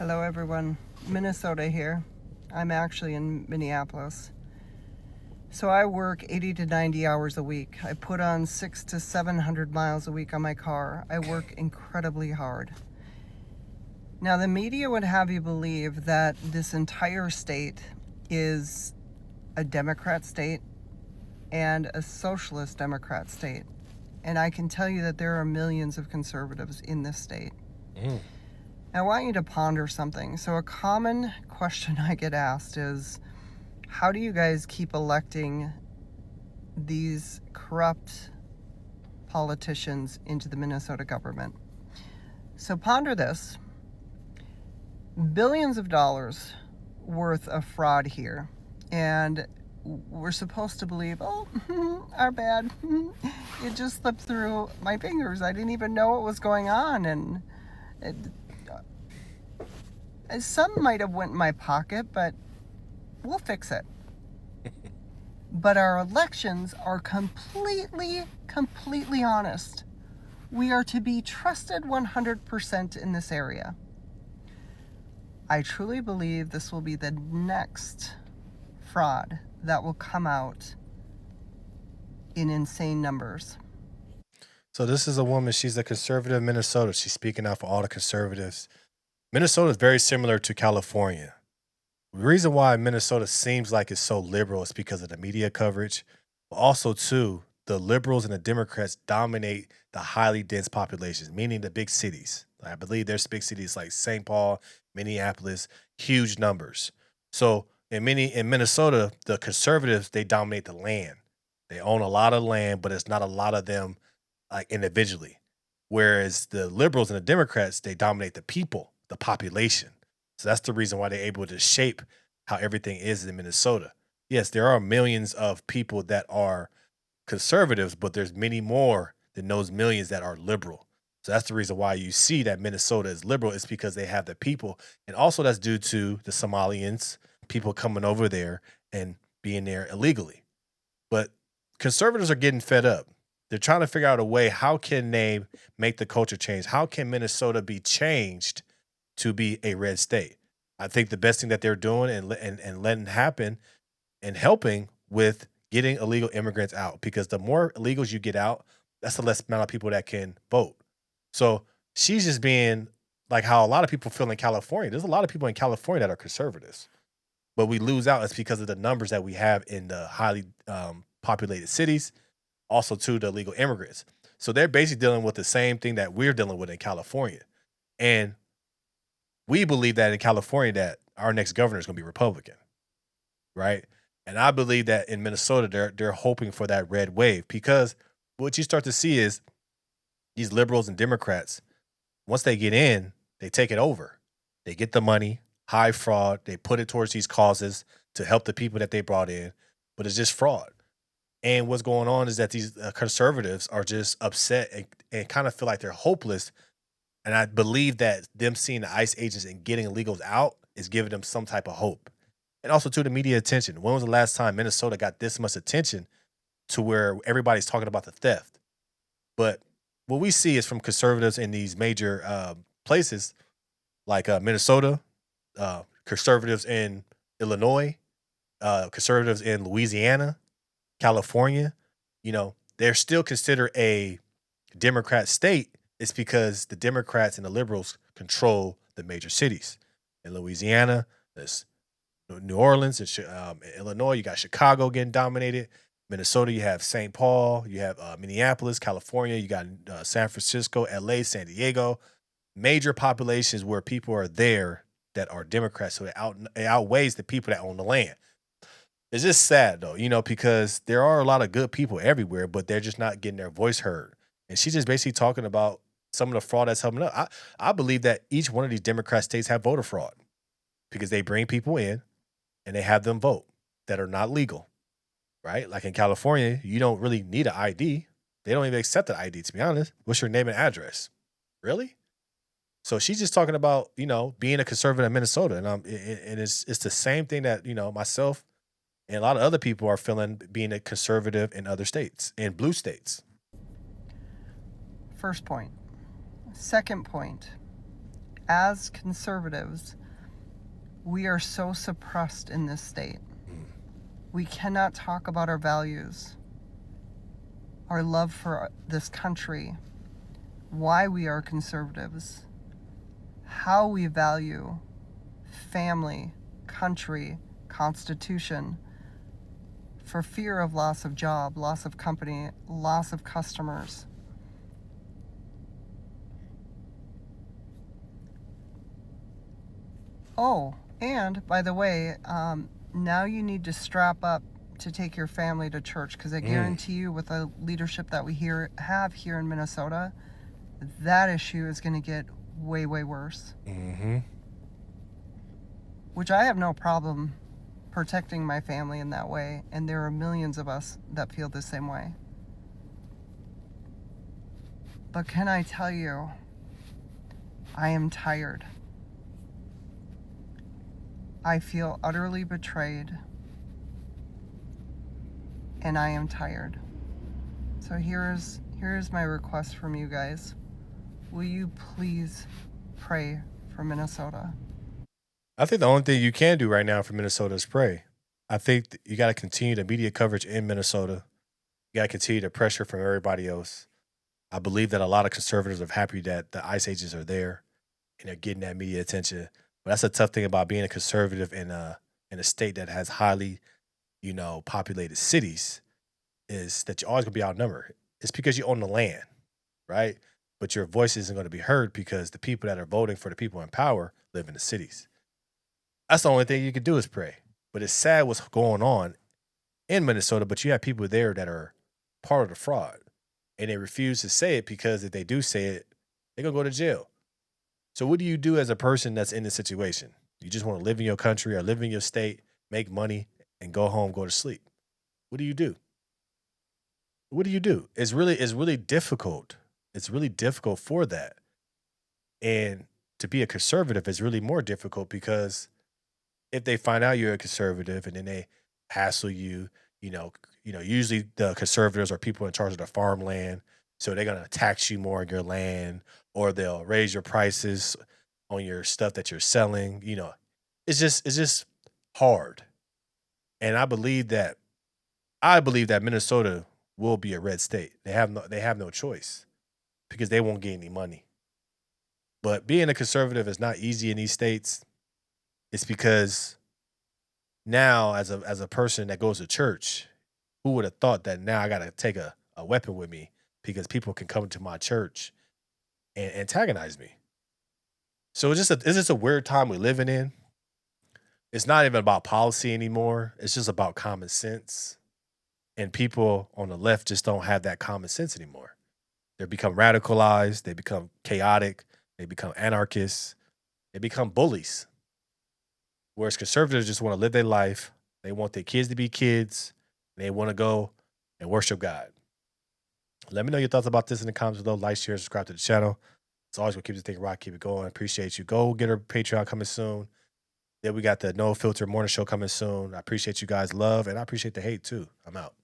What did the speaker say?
Hello, everyone. Minnesota here. I'm actually in Minneapolis. So I work 80 to 90 hours a week. I put on 600 to 700 miles a week on my car. I work incredibly hard. Now, the media would have you believe that this entire state is a Democrat state and a socialist Democrat state. And I can tell you that there are millions of conservatives in this state. I want you to ponder something. So a common question I get asked is, how do you guys keep electing these corrupt politicians into the Minnesota government? So ponder this. Billions of dollars worth of fraud here. And we're supposed to believe, oh, our bad. It just slipped through my fingers. I didn't even know what was going on. And some might have went in my pocket, but we'll fix it. But our elections are completely honest. We are to be trusted 100% in this area. I truly believe this will be the next fraud that will come out in insane numbers. So this is a woman. She's a conservative in Minnesota. She's speaking out for all the conservatives. Minnesota is very similar to California. The reason why Minnesota seems like it's so liberal is because of the media coverage, but also too, the liberals and the Democrats dominate the highly dense populations, meaning the big cities. I believe there's big cities like St. Paul, Minneapolis, huge numbers. So in Minnesota, the conservatives they dominate the land. They own a lot of land, but it's not a lot of them like individually. Whereas the liberals and the Democrats, they dominate the people, the population. So that's the reason why they're able to shape how everything is in Minnesota. Yes, there are millions of people that are conservatives, but there's many more than those millions that are liberal. So that's the reason why you see that Minnesota is liberal. It's because they have the people. And also that's due to the Somalians, people coming over there and being there illegally. But conservatives are getting fed up. They're trying to figure out a way, how can they make the culture change? How can Minnesota be changed to be a red state? I think the best thing that they're doing and letting happen and helping with getting illegal immigrants out, because the more illegals you get out, that's the less amount of people that can vote. So she's just being like how a lot of people feel in California. There's a lot of people in California that are conservatives, but we lose out. It's because of the numbers that we have in the highly populated cities, also to the illegal immigrants. So they're basically dealing with the same thing that we're dealing with in California. And we believe that in California that our next governor is going to be Republican, right? And I believe that in Minnesota they're hoping for that red wave, because what you start to see is these liberals and Democrats, once they get in, they take it over. They get the money, high fraud, they put it towards these causes to help the people that they brought in, but it's just fraud. And what's going on is that these conservatives are just upset and kind of feel like they're hopeless. And I believe that them seeing the ICE agents and getting illegals out is giving them some type of hope. And also to the media attention. When was the last time Minnesota got this much attention to where everybody's talking about the theft? But what we see is from conservatives in these major places like Minnesota, conservatives in Illinois, conservatives in Louisiana, California, they're still considered a Democrat state. It's because the Democrats and the liberals control the major cities. In Louisiana, there's New Orleans, and Illinois, you got Chicago getting dominated. Minnesota, you have St. Paul, you have Minneapolis, California, you got San Francisco, LA, San Diego. Major populations where people are there that are Democrats, so it outweighs the people that own the land. It's just sad though, because there are a lot of good people everywhere, but they're just not getting their voice heard. And she's just basically talking about some of the fraud that's coming up. I believe that each one of these Democrat states have voter fraud because they bring people in and they have them vote that are not legal, right? Like in California, you don't really need an ID. They don't even accept an ID, to be honest. What's your name and address? Really? So she's just talking about, being a conservative in Minnesota. And it's the same thing that, myself and a lot of other people are feeling being a conservative in other states, in blue states. First point. Second point. as conservatives, we are so suppressed in this state. We cannot talk about our values, our love for this country, why we are conservatives, how we value family, country, constitution, for fear of loss of job, loss of company, loss of customers. Oh, and by the way, now you need to strap up to take your family to church, because I guarantee you, with the leadership that we have here in Minnesota, that issue is going to get way, way worse. Which I have no problem protecting my family in that way, and there are millions of us that feel the same way. But can I tell you, I am tired. I feel utterly betrayed, and I am tired. So here's my request from you guys. Will you please pray for Minnesota? I think the only thing you can do right now for Minnesota is pray. I think you got to continue the media coverage in Minnesota. You got to continue the pressure from everybody else. I believe that a lot of conservatives are happy that the ICE agents are there and they're getting that media attention. But that's a tough thing about being a conservative in a state that has highly, populated cities, is that you're always gonna be outnumbered. It's because you own the land, right? But your voice isn't going to be heard because the people that are voting for the people in power live in the cities. That's the only thing you can do is pray. But it's sad what's going on in Minnesota, but you have people there that are part of the fraud. And they refuse to say it because if they do say it, they're going to go to jail. So what do you do as a person that's in this situation? You just want to live in your country or live in your state, make money, and go home, go to sleep. What do you do? What do you do? It's really difficult. It's really difficult for that. And to be a conservative is really more difficult because if they find out you're a conservative and then they hassle you, usually the conservatives are people in charge of the farmland. So they're going to tax you more on your land, or they'll raise your prices on your stuff that you're selling. It's just hard. And I believe that Minnesota will be a red state. They have no choice because they won't get any money. But being a conservative is not easy in these states. It's because now, as a person that goes to church, who would have thought that now I got to take a weapon with me because people can come to my church and antagonize me. So it's just a weird time we're living in. It's not even about policy anymore. It's just about common sense. And people on the left just don't have that common sense anymore. They become radicalized. They become chaotic. They become anarchists. They become bullies. Whereas conservatives just want to live their life. They want their kids to be kids. And they want to go and worship God. Let me know your thoughts about this in the comments below. Like, share, subscribe to the channel. It's always what keeps the thing rock, keep it going. Appreciate you. Go get our Patreon coming soon. Then we got the No Filter Morning Show coming soon. I appreciate you guys' love, and I appreciate the hate too. I'm out.